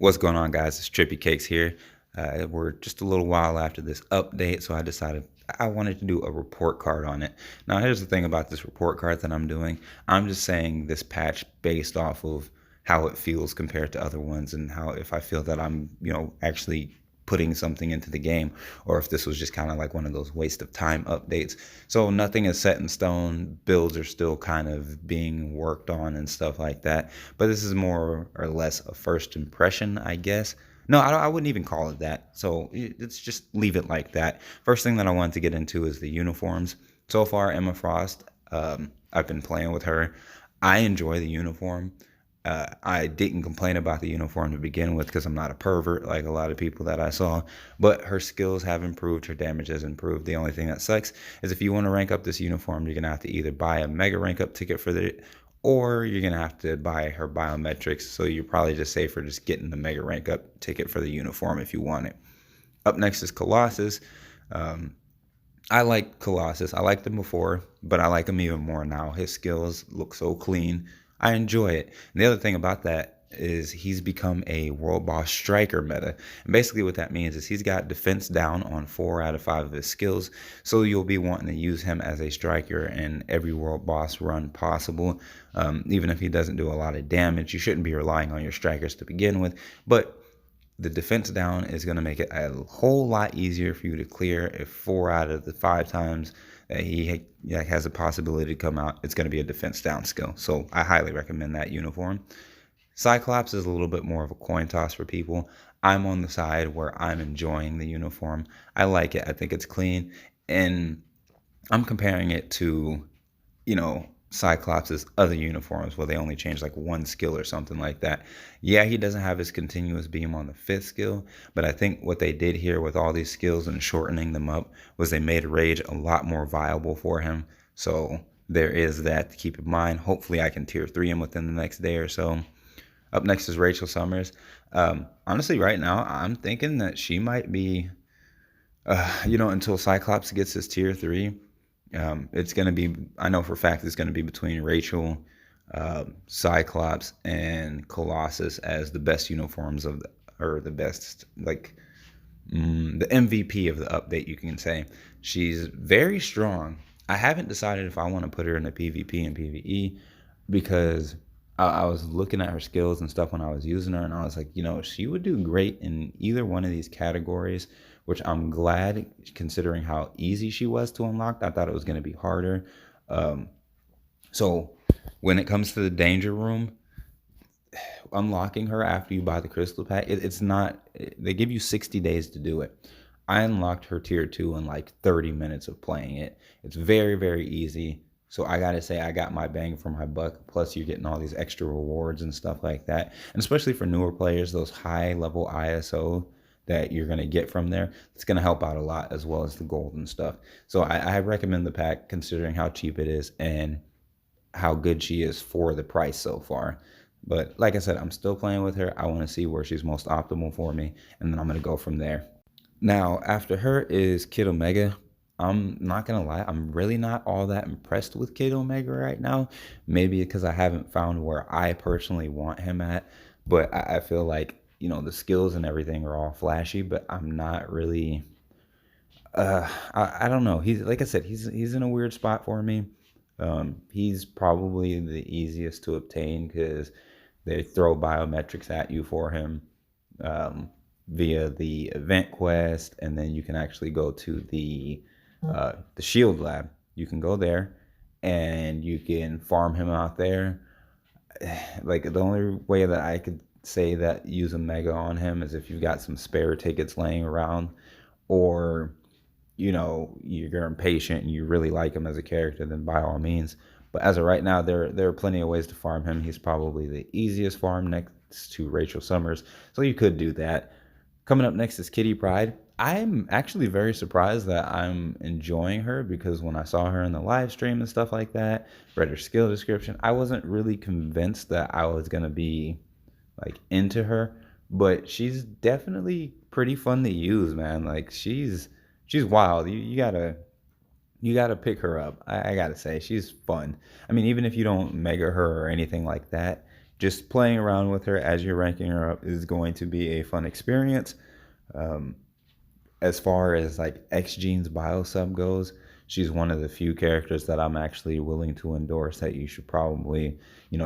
What's going on, guys? It's Trippy Cakes here. We're just a little while after this update, so I decided I wanted to do a report card on it. Now, here's the thing about this report card that I'm doing. I'm just saying this patch based off of how it feels compared to other ones, and how if I feel that I'm, actually putting something into the game, or if this was just kind of like one of those waste of time updates. So nothing is set in stone. Builds are still kind of being worked on and stuff like that. But this is more or less a first impression, I guess. No, I wouldn't even call it that. So let's just leave it like that. First thing that I wanted to get into is the uniforms. So far, Emma Frost, I've been playing with her. I enjoy the uniform. I didn't complain about the uniform to begin with because I'm not a pervert like a lot of people that I saw. But her skills have improved. Her damage has improved. The only thing that sucks is if you want to rank up this uniform, you're going to have to either buy a mega rank up ticket for it, or you're going to have to buy her biometrics. So you're probably just safer just getting the mega rank up ticket for the uniform if you want it. Up next is Colossus. Um, I like Colossus. I liked him before, but I like him even more now. His skills look so clean. I enjoy it. And the other thing about that is he's become a world boss striker meta. And basically what that means is he's got defense down on 4 out of 5 of his skills. So you'll be wanting to use him as a striker in every world boss run possible. Even if he doesn't do a lot of damage, you shouldn't be relying on your strikers to begin with. But the defense down is going to make it a whole lot easier for you to clear if 4 out of the 5 times that he has a possibility to come out, it's going to be a defense down skill. So I highly recommend that uniform. Cyclops is a little bit more of a coin toss for people. I'm on the side where I'm enjoying the uniform. I like it. I think it's clean. And I'm comparing it to, Cyclops' other uniforms where they only change like one skill or something like that. Yeah, he doesn't have his continuous beam on the 5th skill, but I think what they did here with all these skills and shortening them up was they made Rage a lot more viable for him. So there is that to keep in mind. Hopefully I can tier 3 him within the next day or so. Up next is Rachel Summers. Honestly, right now, I'm thinking that she might be, until Cyclops gets his tier 3, it's going to be, I know for a fact it's going to be between Rachel, Cyclops, and Colossus as the best uniforms or the best, the MVP of the update, you can say. She's very strong. I haven't decided if I want to put her in a PvP and PvE because I was looking at her skills and stuff when I was using her, and I was like, she would do great in either one of these categories, which I'm glad considering how easy she was to unlock. I thought it was going to be harder. So when it comes to the danger room, unlocking her after you buy the crystal pack, it's not, they give you 60 days to do it. I unlocked her tier 2 in like 30 minutes of playing it. It's very, very easy. So I gotta say, I got my bang for my buck. Plus, you're getting all these extra rewards and stuff like that. And especially for newer players, those high level ISO that you're gonna get from there, it's gonna help out a lot, as well as the gold and stuff. So I recommend the pack considering how cheap it is and how good she is for the price so far. But like I said, I'm still playing with her. I want to see where she's most optimal for me, and then I'm gonna go from there. Now, after her is Kid Omega. I'm not gonna lie, I'm really not all that impressed with Kid Omega right now. Maybe because I haven't found where I personally want him at. But I feel like, the skills and everything are all flashy, but I'm not really I don't know. He's, like I said, he's in a weird spot for me. He's probably the easiest to obtain because they throw biometrics at you for him. Via the event quest, and then you can actually go to the shield lab. You can go there and you can farm him out there. Like, the only way that I could say that use a mega on him is if you've got some spare tickets laying around, or you're impatient and you really like him as a character, then by all means. But as of right now, there are plenty of ways to farm him. He's probably the easiest farm next to Rachel Summers, so you could do that. Coming up next is Kitty Pryde. I'm actually very surprised that I'm enjoying her, because when I saw her in the live stream and stuff like that, read her skill description, I wasn't really convinced that I was going to be like into her, but she's definitely pretty fun to use, man. Like, she's wild. You gotta pick her up. I gotta say, she's fun. I mean, even if you don't mega her or anything like that, just playing around with her as you're ranking her up is going to be a fun experience. Um, as far as like X Gene's bio sub goes, she's one of the few characters that I'm actually willing to endorse that you should probably,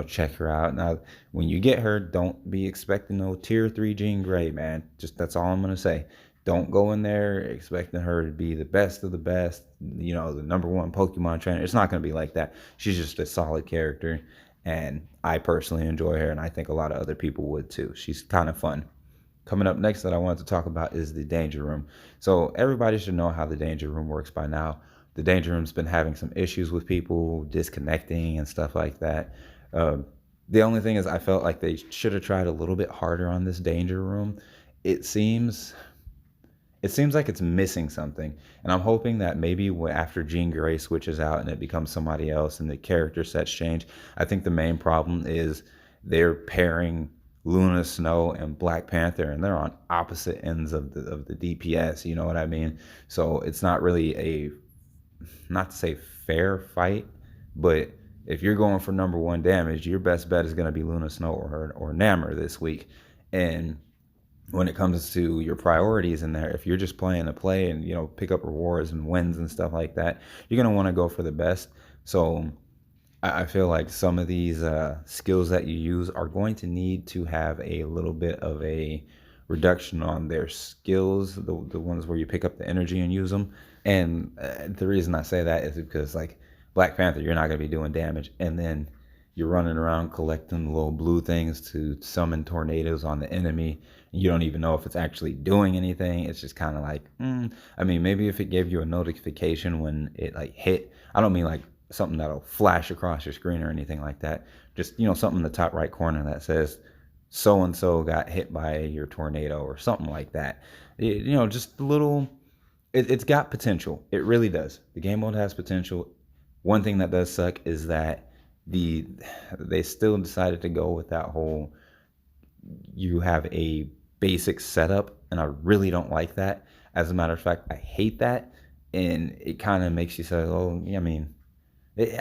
check her out. Now, when you get her, don't be expecting no tier 3 Jean Grey, man. Just that's all I'm going to say. Don't go in there expecting her to be the best of the best, the number one Pokemon trainer. It's not going to be like that. She's just a solid character, and I personally enjoy her, and I think a lot of other people would too. She's kind of fun. Coming up next that I wanted to talk about is the Danger Room. So everybody should know how the Danger Room works by now. The Danger Room's been having some issues with people disconnecting and stuff like that. Uh, the only thing is I felt like they should have tried a little bit harder on this Danger Room. It seems it seems like it's missing something, and I'm hoping that maybe after Jean Grey switches out and it becomes somebody else and the character sets change. I think the main problem is they're pairing Luna Snow and Black Panther, and they're on opposite ends of the DPS. You know what I mean? So it's not really a, not to say fair fight, but if you're going for number one damage, your best bet is going to be Luna Snow or Namor this week. And when it comes to your priorities in there, if you're just playing to play and pick up rewards and wins and stuff like that, you're gonna want to go for the best. So I feel like some of these skills that you use are going to need to have a little bit of a reduction on their skills, the ones where you pick up the energy and use them. And the reason I say that is because like Black Panther, you're not gonna be doing damage, and then you're running around collecting the little blue things to summon tornadoes on the enemy. You don't even know if it's actually doing anything. It's just kind of like, I mean, maybe if it gave you a notification when it like hit. I don't mean like something that'll flash across your screen or anything like that. Just, something in the top right corner that says so and so got hit by your tornado or something like that. Just a little. It's got potential. It really does. The game mode has potential. One thing that does suck is that they still decided to go with that whole, you have a basic setup, and I really don't like that. As a matter of fact, I hate that, and it kind of makes you say, oh, I mean,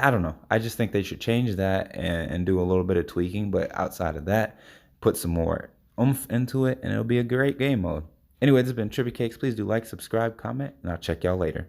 I don't know. I just think they should change that and do a little bit of tweaking, but outside of that, put some more oomph into it, and it'll be a great game mode. Anyway, this has been Trippy Cakes. Please do like, subscribe, comment, and I'll check y'all later.